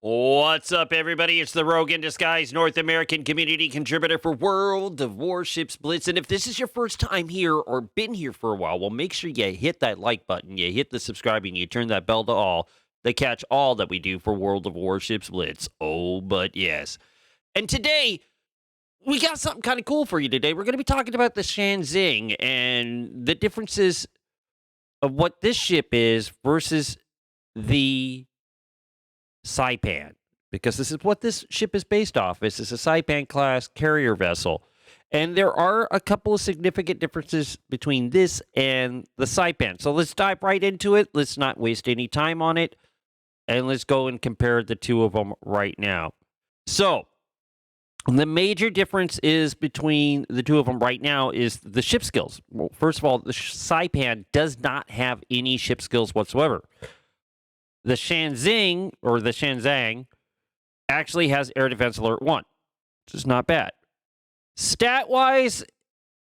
What's up, everybody? It's the Rogue in Disguise, North American community contributor for World of Warships Blitz. And if this is your first time here or been here for a while, well, make sure you hit that like button, you hit the subscribing, you turn that bell to all to catch all that we do for World of Warships Blitz. Oh, but yes. And today, we got something kind of cool for you today. We're going to be talking about the SanZang and the differences of what this ship is versus the Saipan, because this is what this ship is based off. This is a Saipan class carrier vessel. And there are a couple of significant differences between this and the Saipan. So let's dive right into it. Let's not waste any time on it. And let's go and compare the two of them right now. So the major difference is between the two of them right now is the ship skills. Well, first of all, the Saipan does not have any ship skills whatsoever. The SanZang actually has Air Defense Alert 1, which is not bad. Stat-wise,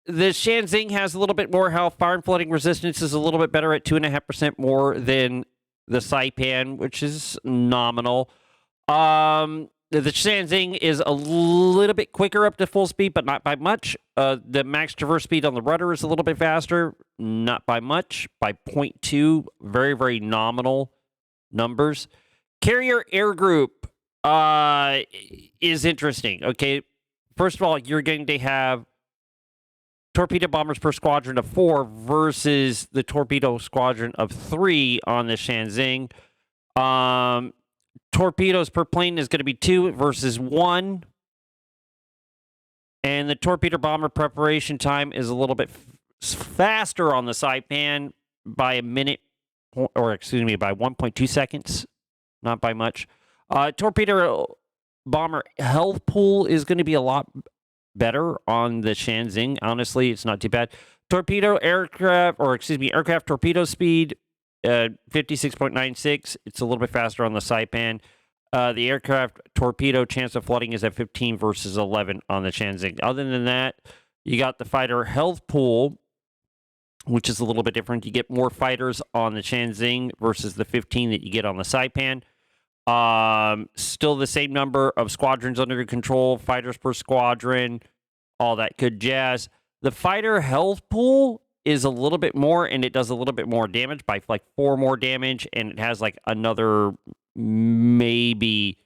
the SanZang has a little bit more health. Fire and flooding resistance is a little bit better at 2.5% more than the Saipan, which is nominal. The SanZang is a little bit quicker up to full speed, but not by much. The max traverse speed on the rudder is a little bit faster, not by much, by 0.2. Very, very nominal numbers. Carrier air group is interesting. Okay, first of all, you're going to have torpedo bombers per squadron of 4 versus the torpedo squadron of 3 on the SanZang. Torpedoes per plane is going to be 2 versus 1. And the torpedo bomber preparation time is a little bit faster on the Saipan by a minute, or excuse me, by 1.2 seconds, not by much. Torpedo bomber health pool is going to be a lot better on the SanZang. Honestly, it's not too bad. Aircraft torpedo speed, 56.96. It's a little bit faster on the Saipan. The aircraft torpedo chance of flooding is at 15 versus 11 on the SanZang. Other than that, you got the fighter health pool, which is a little bit different. You get more fighters on the SanZang versus the 15 that you get on the Saipan. Still the same number of squadrons under control, fighters per squadron, all that good jazz. The fighter health pool is a little bit more, and it does a little bit more damage by like 4 more damage, and it has like another maybe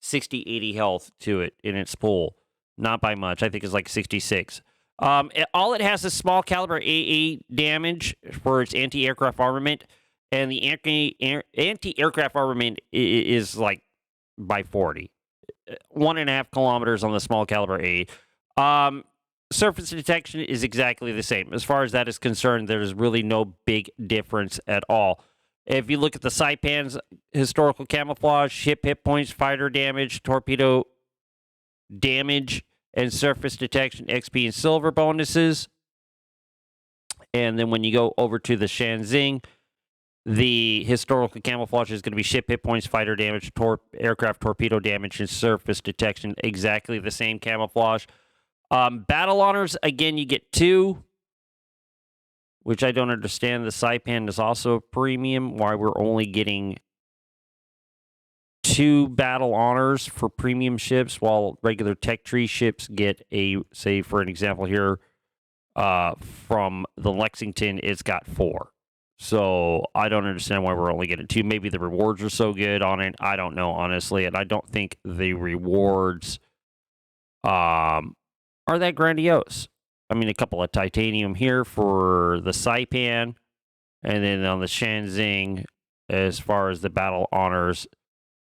60, 80 health to it in its pool. Not by much. I think it's like 66. All it has is small caliber AA damage for its anti-aircraft armament, and the anti-aircraft armament is like by 40. 1.5 kilometers on the small caliber AA. Surface detection is exactly the same. As far as that is concerned, there's really no big difference at all. If you look at the Saipan's historical camouflage, ship hit points, fighter damage, torpedo damage, and surface detection, XP and silver bonuses. And then when you go over to the SanZang, the historical camouflage is going to be ship hit points, fighter damage, aircraft torpedo damage, and surface detection. Exactly the same camouflage. Battle honors, again, you get 2, which I don't understand. The Saipan is also a premium. Why we're only getting 2 battle honors for premium ships, while regular tech tree ships get say for an example here, from the Lexington, it's got 4. So I don't understand why we're only getting 2. Maybe the rewards are so good on it. I don't know, honestly, and I don't think the rewards are that grandiose. I mean, a couple of titanium here for the Saipan, and then on the SanZang, as far as the battle honors,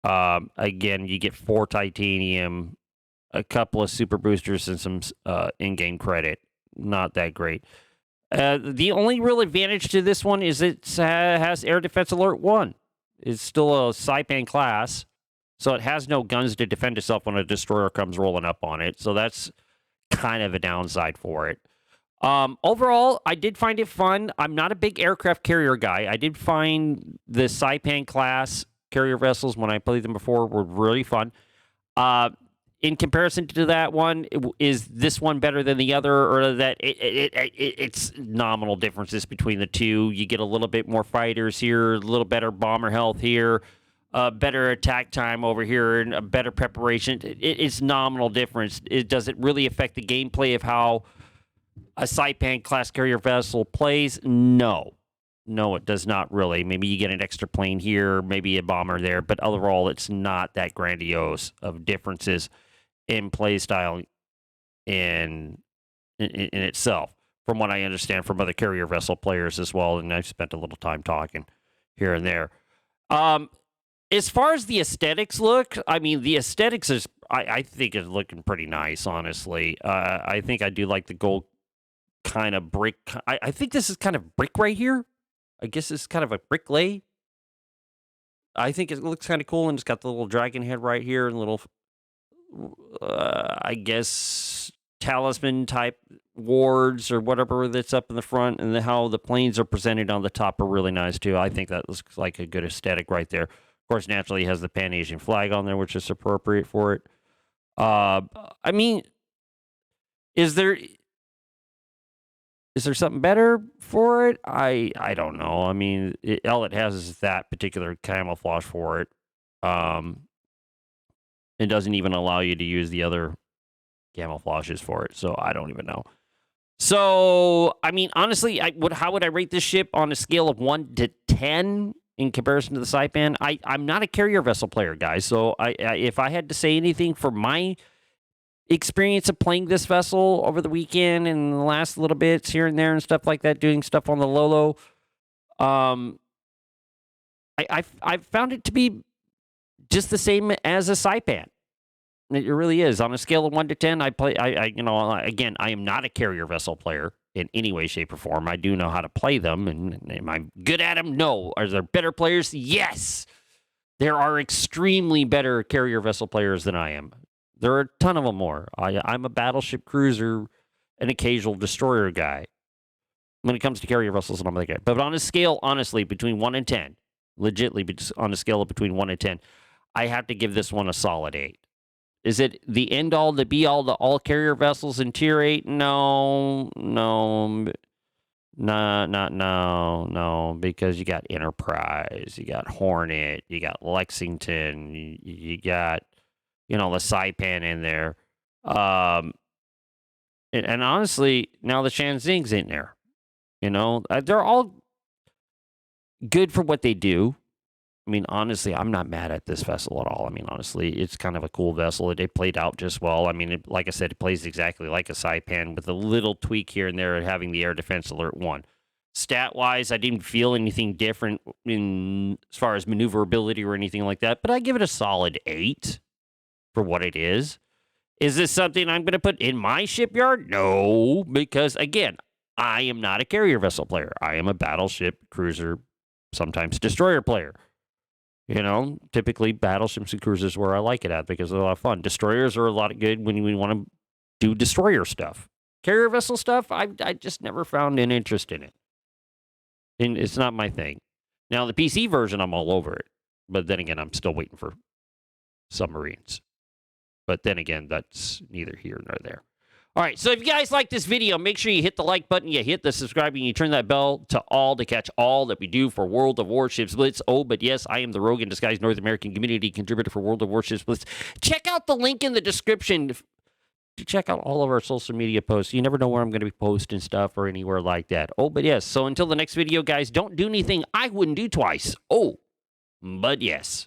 again, you get 4 titanium, a couple of super boosters, and some in-game credit. Not that great. The only real advantage to this one is it has Air Defense Alert 1. It's still a Saipan class, so it has no guns to defend itself when a destroyer comes rolling up on it. So that's kind of a downside for it. Overall, I did find it fun. I'm not a big aircraft carrier guy. I did find the Saipan class carrier vessels, when I played them before, were really fun. In comparison to that one, is this one better than the other, or that it's nominal differences between the two? You get a little bit more fighters here, a little better bomber health here. better attack time over here and a better preparation. It's nominal difference. Does it really affect the gameplay of how a Saipan class carrier vessel plays? No. No, it does not really. Maybe you get an extra plane here, maybe a bomber there, but overall, it's not that grandiose of differences in play style in itself, from what I understand from other carrier vessel players as well. And I've spent a little time talking here and there. As far as the aesthetics look, I mean, the aesthetics is, I think, is looking pretty nice, honestly. I think I do like the gold kind of brick. I think this is kind of brick right here. I guess it's kind of a brick lay. I think it looks kind of cool, and it's got the little dragon head right here and little, I guess, talisman type wards or whatever that's up in the front, and how the planes are presented on the top are really nice too. I think that looks like a good aesthetic right there. Of course, naturally, it has the Pan-Asian flag on there, which is appropriate for it. I mean, is there something better for it? I don't know. I mean, all it has is that particular camouflage for it. It doesn't even allow you to use the other camouflages for it, so I don't even know. So, I mean, honestly, how would I rate this ship on a scale of 1 to 10 in comparison to the Saipan? I'm not a carrier vessel player, guys, so if I had to say anything for my experience of playing this vessel over the weekend and the last little bits here and there and stuff like that, doing stuff on the Lolo, I found it to be just the same as a Saipan. It really is. On a scale of 1 to 10, again, I am not a carrier vessel player in any way, shape, or form. I do know how to play them, and am I good at them? No. Are there better players? Yes. There are extremely better carrier vessel players than I am. There are a ton of them more. I'm a battleship cruiser, an occasional destroyer guy when it comes to carrier vessels, and I'm like that. But on a scale, honestly, between 1 and 10, legitly on a scale of between 1 and 10, I have to give this one a solid 8. Is it the end all, the be all, the all carrier vessels in tier 8? No, because you got Enterprise, you got Hornet, you got Lexington, you got, the Saipan in there. And honestly, now the SanZang's in there. They're all good for what they do. I mean, honestly, I'm not mad at this vessel at all. I mean, honestly, it's kind of a cool vessel. It played out just well. I mean, like I said, it plays exactly like a Saipan with a little tweak here and there, having the Air Defense Alert 1. Stat-wise, I didn't feel anything different as far as maneuverability or anything like that, but I give it a solid 8 for what it is. Is this something I'm going to put in my shipyard? No, because, again, I am not a carrier vessel player. I am a battleship, cruiser, sometimes destroyer player. Typically battleships and cruisers where I like it at because they're a lot of fun. Destroyers are a lot of good when we want to do destroyer stuff. Carrier vessel stuff, I just never found an interest in it. And it's not my thing. Now, the PC version, I'm all over it. But then again, I'm still waiting for submarines. But then again, that's neither here nor there. All right, so if you guys like this video, make sure you hit the like button, you hit the subscribe, and you turn that bell to all to catch all that we do for World of Warships Blitz. Oh, but yes, I am the Rogue in Disguise North American community contributor for World of Warships Blitz. Check out the link in the description to check out all of our social media posts. You never know where I'm going to be posting stuff or anywhere like that. Oh, but yes, so until the next video, guys, don't do anything I wouldn't do twice. Oh, but yes.